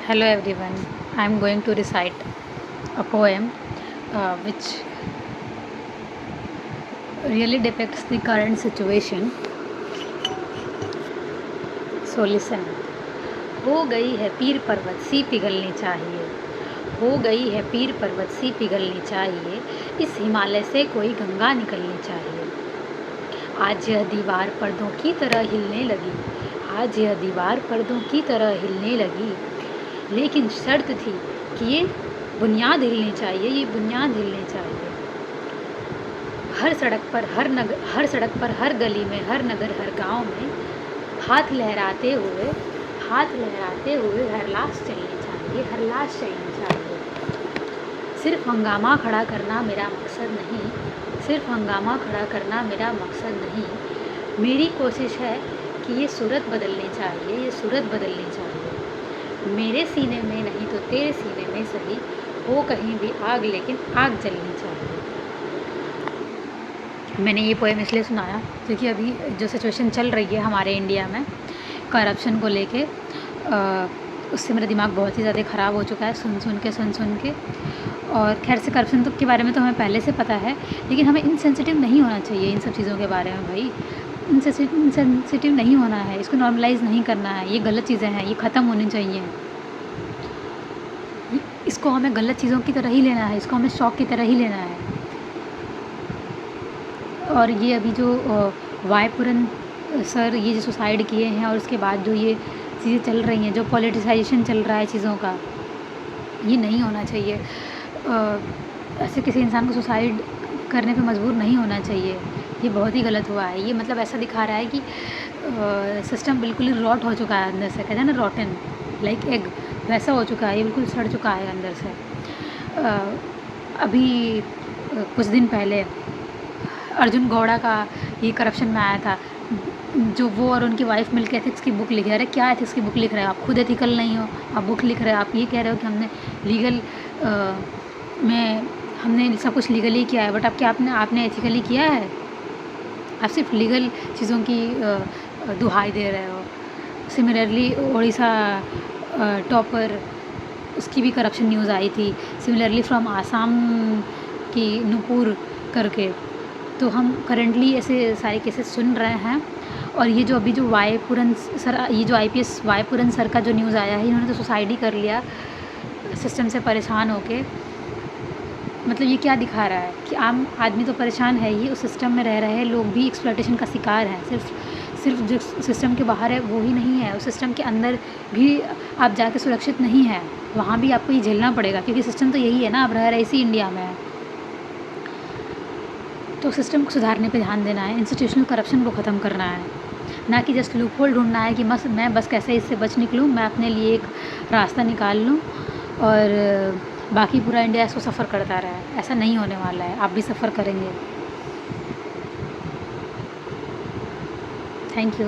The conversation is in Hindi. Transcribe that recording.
Hello everyone, I am going to recite a poem which really depicts the current situation. So listen. हो गई है पीर पर्वत सी पिघलनी चाहिए, हो गई है पीर पर्वत सी पिघलनी चाहिए, इस हिमालय से कोई गंगा निकलनी चाहिए। आज यह दीवार पर्दों की तरह हिलने लगी, आज यह दीवार पर्दों की तरह हिलने लगी, लेकिन शर्त थी कि ये बुनियाद हिलनी चाहिए, ये बुनियाद हिलनी चाहिए। हर सड़क पर हर गली में, हर नगर, हर गांव में हाथ लहराते हुए हर लाश चलनी चाहिए, हर लाश चलनी चाहिए। सिर्फ हंगामा खड़ा करना मेरा मकसद नहीं, सिर्फ हंगामा खड़ा करना मेरा मकसद नहीं, मेरी कोशिश है कि ये सूरत बदलनी चाहिए, ये सूरत बदलनी चाहिए। मेरे सीने में नहीं तो तेरे सीने में सही, हो कहीं भी आग लेकिन आग जलनी चाहिए। मैंने ये पोएम इसलिए सुनाया क्योंकि अभी जो सिचुएशन चल रही है हमारे इंडिया में करप्शन को लेके, उससे मेरा दिमाग बहुत ही ज़्यादा ख़राब हो चुका है सुन सुन के। और खैर से करप्शन तो के बारे में तो हमें पहले से पता है, लेकिन हमें इनसेंसिटिव नहीं होना चाहिए इन सब चीज़ों के बारे में। भाई इनसेंसिटिव नहीं होना है, इसको नॉर्मलाइज़ नहीं करना है। ये गलत चीज़ें हैं, ये ख़त्म होनी चाहिए। इसको हमें गलत चीज़ों की तरह ही लेना है, इसको हमें शौक की तरह ही लेना है। और ये अभी जो वाईपुरन सर ये जो सुसाइड किए हैं, और उसके बाद जो ये चीज़ें चल रही हैं, जो पॉलिटिसाइजेशन चल रहा है चीज़ों का, ये नहीं होना चाहिए। ऐसे किसी इंसान को सुसाइड करने पे मजबूर नहीं होना चाहिए, ये बहुत ही गलत हुआ है। ये मतलब ऐसा दिखा रहा है कि सिस्टम बिल्कुल ही रॉट हो चुका है अंदर से, कहते हैं ना रॉटन लाइक एग, वैसा हो चुका है, ये बिल्कुल सड़ चुका है अंदर से। अभी कुछ दिन पहले अर्जुन गौड़ा का ये करप्शन में आया था, जो वो और उनकी वाइफ मिलकर एथिक्स की बुक लिखे। अरे क्या एथिक्स की बुक लिख रहे हो आप? खुद एथिकल नहीं हो, आप बुक लिख रहे हो। आप ये कह रहे हो कि हमने लीगल में हमने सब कुछ लीगली किया है, बट अब क्या आपने एथिकली किया है? आप सिर्फ लीगल चीज़ों की दुहाई दे रहे हो। सिमिलरली उड़ीसा टॉपर, उसकी भी करप्शन न्यूज़ आई थी। सिमिलरली फ्रॉम आसाम की नुपुर करके। तो हम करेंटली ऐसे सारे केसेस सुन रहे हैं। और ये जो अभी जो वाईपुरन सर, ये जो IPS वाईपुरन सर का जो न्यूज़ आया है, इन्होंने तो सुसाइड ही कर लिया सिस्टम से परेशान होके। मतलब ये क्या दिखा रहा है कि आम आदमी तो परेशान है ही, उस सिस्टम में रह रहे लोग भी एक्सप्लॉयटेशन का शिकार हैं। सिर्फ जो सिस्टम के बाहर है वो ही नहीं है, उस सिस्टम के अंदर भी आप जाके सुरक्षित नहीं हैं, वहाँ भी आपको ये झेलना पड़ेगा, क्योंकि सिस्टम तो यही है ना, आप रह रहे इसी इंडिया में है। तो सिस्टम को सुधारने पे ध्यान देना है, इंस्टीट्यूशनल करप्शन को ख़त्म करना है, ना कि जस्ट लूप होल ढूंढना है कि मैं बस कैसे इससे बच निकलूँ, मैं अपने लिए एक रास्ता निकाल लूँ और बाकी पूरा इंडिया इसको सफ़र करता रहा। ऐसा नहीं होने वाला है, आप भी सफ़र करेंगे। Thank you.